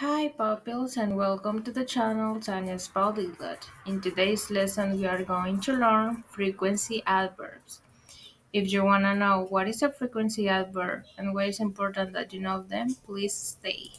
Hi pupils and welcome to the channel Tanya's Polyglot. In today's lesson we are going to learn frequency adverbs. If you want to know what is a frequency adverb and why it's important that you know them, please stay.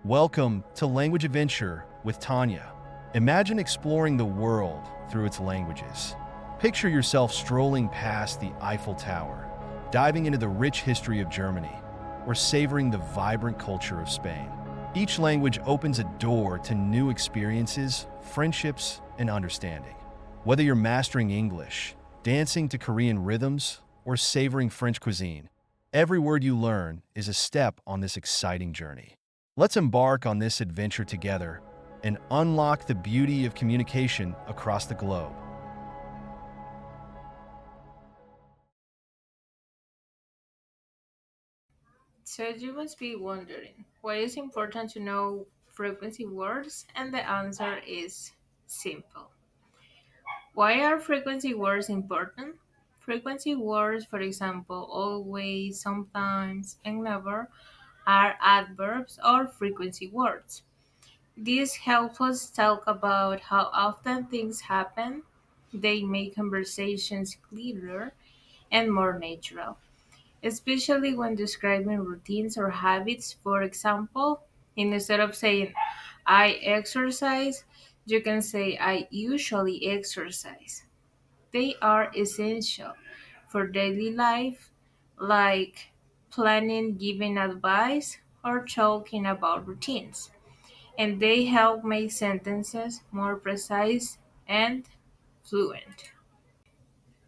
Welcome to Language Adventure with Tanya. Imagine exploring the world through its languages. Picture yourself strolling past the Eiffel Tower, diving into the rich history of Germany, or savoring the vibrant culture of Spain. Each language opens a door to new experiences, friendships, and understanding. Whether you're mastering English, dancing to Korean rhythms, or savoring French cuisine, every word you learn is a step on this exciting journey. Let's embark on this adventure together and unlock the beauty of communication across the globe. So you must be wondering why it's important to know frequency words, and the answer is simple. Why are frequency words important? Frequency words, for example, always, sometimes, and never, are adverbs or frequency words. These help us talk about how often things happen. They make conversations clearer and more natural, especially when describing routines or habits. For example, instead of saying I exercise, you can say I usually exercise. They are essential for daily life, like planning, giving advice, or talking about routines. And they help make sentences more precise and fluent.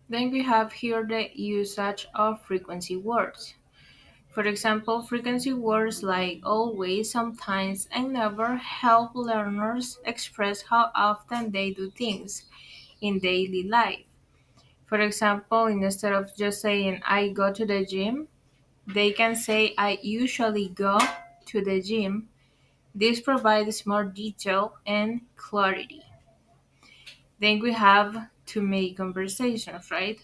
Then we have here the usage of frequency words. For example, frequency words like always, sometimes, and never help learners express how often they do things in daily life. For example, instead of just saying I go to the gym, they can say I usually go to the gym. This provides more detail and clarity. Then we have to make conversations, right?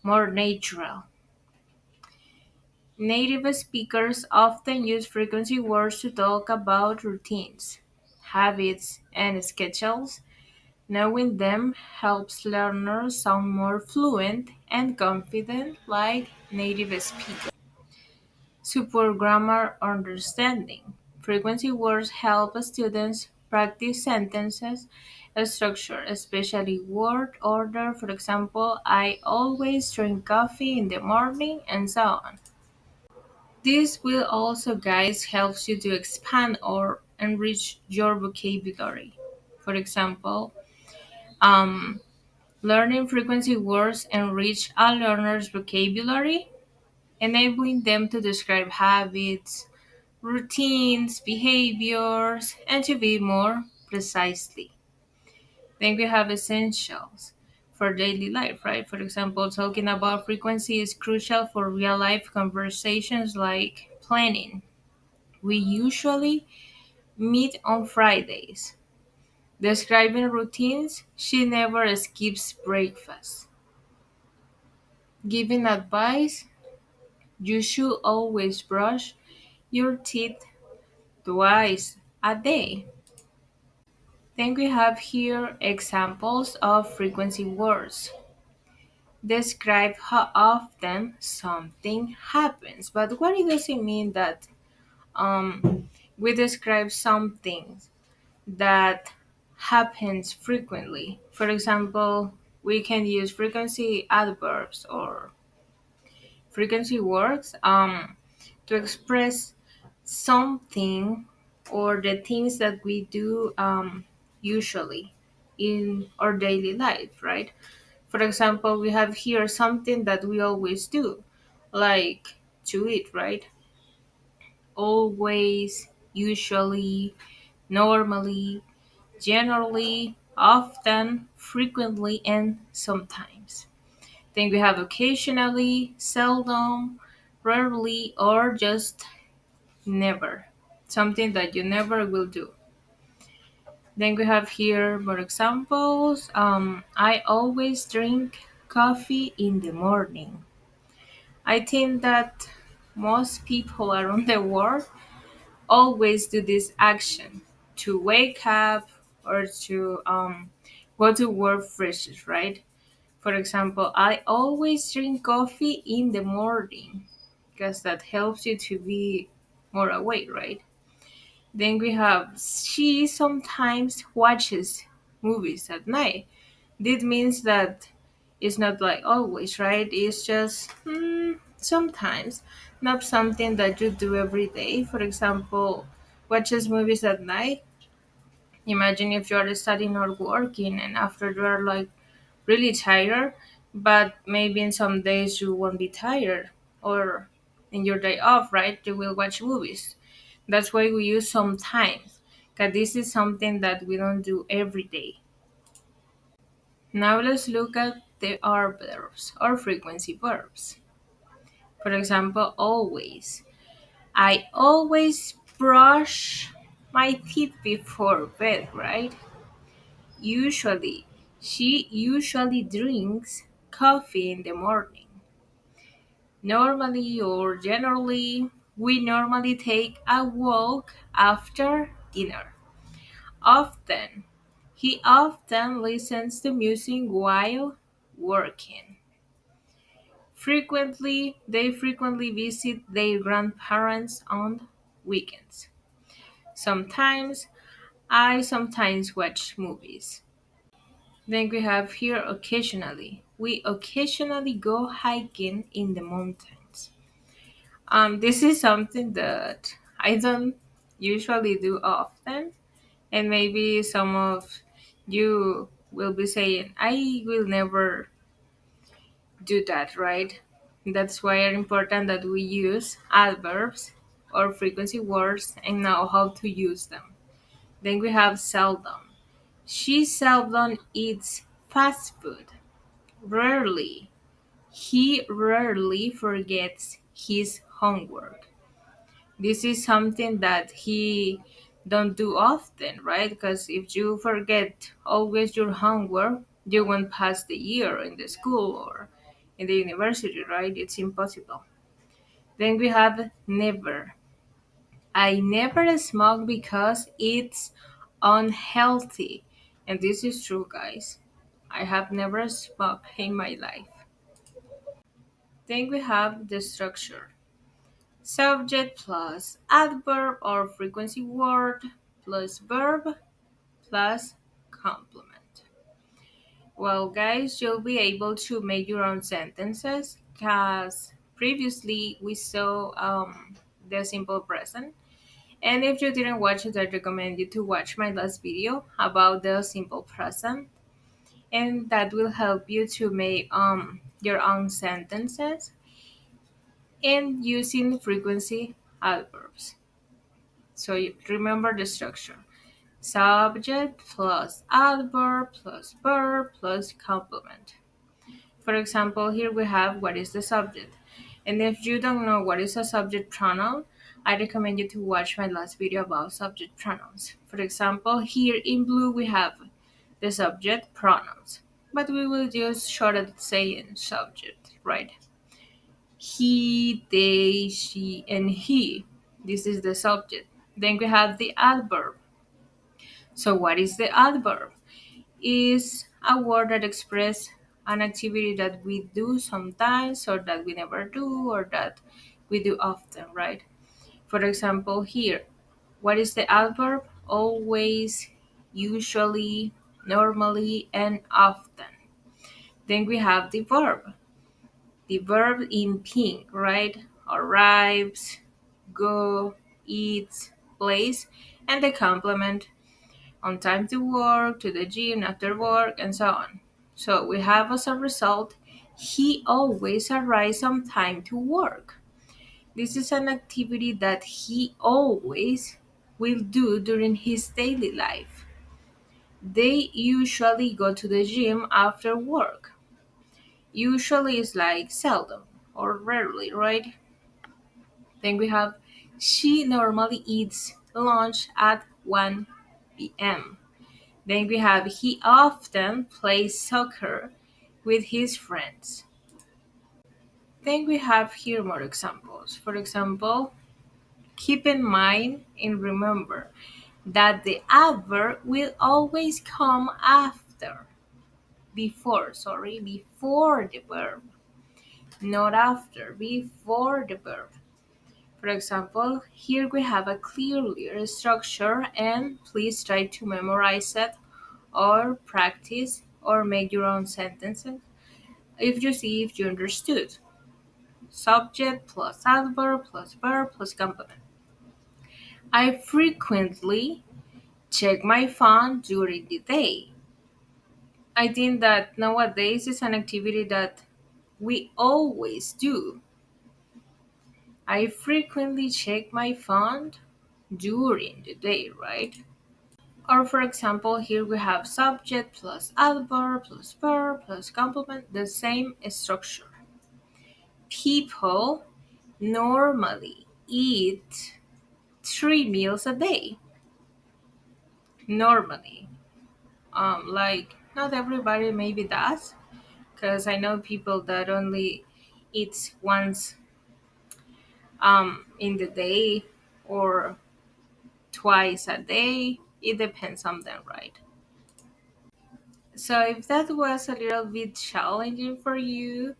More natural. Native speakers often use frequency words to talk about routines, habits, and schedules. Knowing them helps learners sound more fluent and confident like native speakers. Support grammar understanding. Frequency words help students practice sentences structure, especially word order. For example, I always drink coffee in the morning, and so on. This will also, guys, helps you to expand or enrich your vocabulary. For example, um, learning frequency words enrich a learner's vocabulary, enabling them to describe habits, routines, behaviors, and to be more precisely. Then we have essentials for daily life, right? For example, talking about frequency is crucial for real life conversations like planning. We usually meet on Fridays. Describing routines, she never skips breakfast. Giving advice, you should always brush your teeth twice a day. Then we have here examples of frequency words. Describe how often something happens. But what it does it mean that we describe something that happens frequently? For example, we can use frequency adverbs or frequency words to express something or the things that we do usually in our daily life, right? For example, we have here something that we always do, like to eat, right? Always, usually, normally, generally, often, frequently, and sometimes. Then we have occasionally, seldom, rarely, or just never. Something that you never will do. Then we have here more examples. I always drink coffee in the morning. I think that most people around the world always do this action to wake up or to go to work fresh, right? For example, I always drink coffee in the morning because that helps you to be more awake, right? Then we have she sometimes watches movies at night. This means that it's not like always, right? It's just sometimes, not something that you do every day. For example, watches movies at night. Imagine if you are studying or working, and after you are like really tired, but maybe in some days you won't be tired, or in your day off, right? You will watch movies. That's why we use sometimes, because this is something that we don't do every day. Now let's look at the adverbs or frequency verbs. For example, always. I always brush my teeth before bed, right? Usually. She usually drinks coffee in the morning. Normally or generally, we normally take a walk after dinner. Often. He often listens to music while working. They frequently visit their grandparents on weekends. Sometimes, I sometimes watch movies. Then we have here occasionally. We occasionally go hiking in the mountains. This is something that I don't usually do often, and maybe some of you will be saying, I will never do that, right? That's why it's important that we use adverbs or frequency words and know how to use them. Then we have seldom. She seldom eats fast food. Rarely. He rarely forgets his homework. This is something that he don't do often, right? Because if you forget always your homework, you won't pass the year in the school or in the university, right? It's impossible. Then we have never. I never smoke because it's unhealthy. And this is true, guys. I have never smoked in my life. Then we have the structure. Subject plus adverb or frequency word plus verb plus complement. Well, guys, you'll be able to make your own sentences because previously we saw the simple present. And if you didn't watch it, I recommend you to watch my last video about the simple present, and that will help you to make your own sentences and using frequency adverbs. So you remember the structure. Subject plus adverb plus verb plus complement. For example, here we have what is the subject. And if you don't know what is a subject pronoun, I recommend you to watch my last video about subject pronouns. For example, here in blue we have the subject pronouns, but we will just short it saying subject, right? He, they, she, and he. This is the subject. Then we have the adverb. So what is the adverb? Is a word that expresses an activity that we do sometimes or that we never do or that we do often, right? For example, here, what is the adverb? Always, usually, normally, and often. Then we have the verb. The verb in pink, right? Arrives, go, eats, plays, and the complement on time to work, to the gym, after work, and so on. So we have as a result, he always arrives on time to work. This is an activity that he always will do during his daily life. They usually go to the gym after work. Usually is like seldom or rarely, right? Then we have she normally eats lunch at 1 p.m. Then we have he often plays soccer with his friends. Then we have here more examples. For example, Keep in mind and remember that the adverb will always come before the verb, not after, before the verb. For example, here we have a clear structure, and please try to memorize it or practice or make your own sentences if you see if you understood. Subject plus adverb plus verb plus complement. I frequently check my phone during the day. I think that nowadays is an activity that we always do. I frequently check my phone during the day, right? Or for example, here we have subject plus adverb plus verb plus complement, the same structure. People normally eat 3 meals a day. Normally. Like not everybody maybe does, because I know people that only eats once in the day or twice a day. It depends on them, right? So if that was a little bit challenging for you,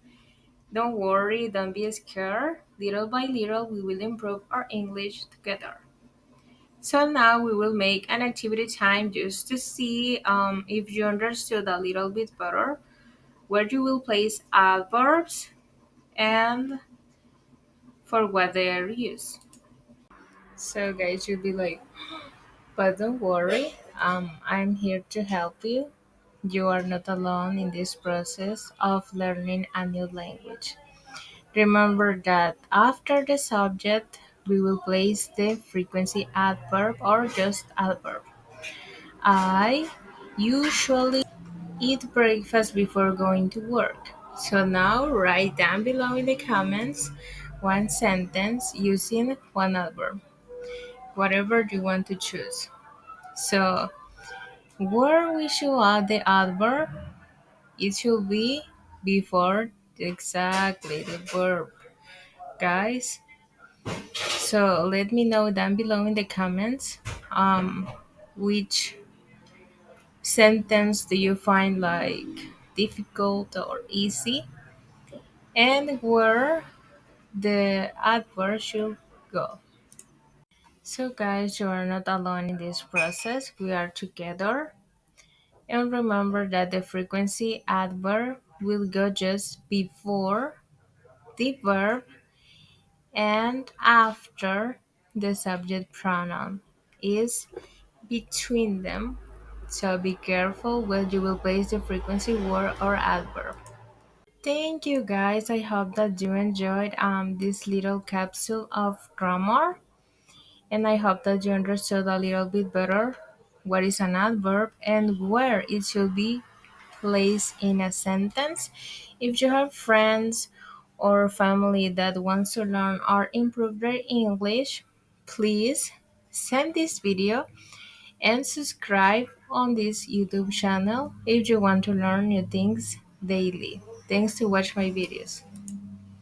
don't worry, don't be scared. Little by little, we will improve our English together. So now we will make an activity time just to see if you understood a little bit better where you will place adverbs and for what they are used. So guys, you'll be like, but don't worry, I'm here to help you. You are not alone in this process of learning a new language. Remember that after the subject, we will place the frequency adverb or just adverb. I usually eat breakfast before going to work. So now write down below in the comments one sentence using one adverb, whatever you want to choose. So where we should add the adverb, it should be before exactly the verb, guys. So let me know down below in the comments which sentence do you find like difficult or easy and where the adverb should go. So guys, you are not alone in this process. We are together. And remember that the frequency adverb will go just before the verb and after the subject pronoun is between them. So be careful where you will place the frequency word or adverb. Thank you guys. I hope that you enjoyed this little capsule of grammar, and I hope that you understood a little bit better what is an adverb and where it should be placed in a sentence. If you have friends or family that wants to learn or improve their English, please send this video and subscribe on this YouTube channel if you want to learn new things daily. Thanks to watch my videos.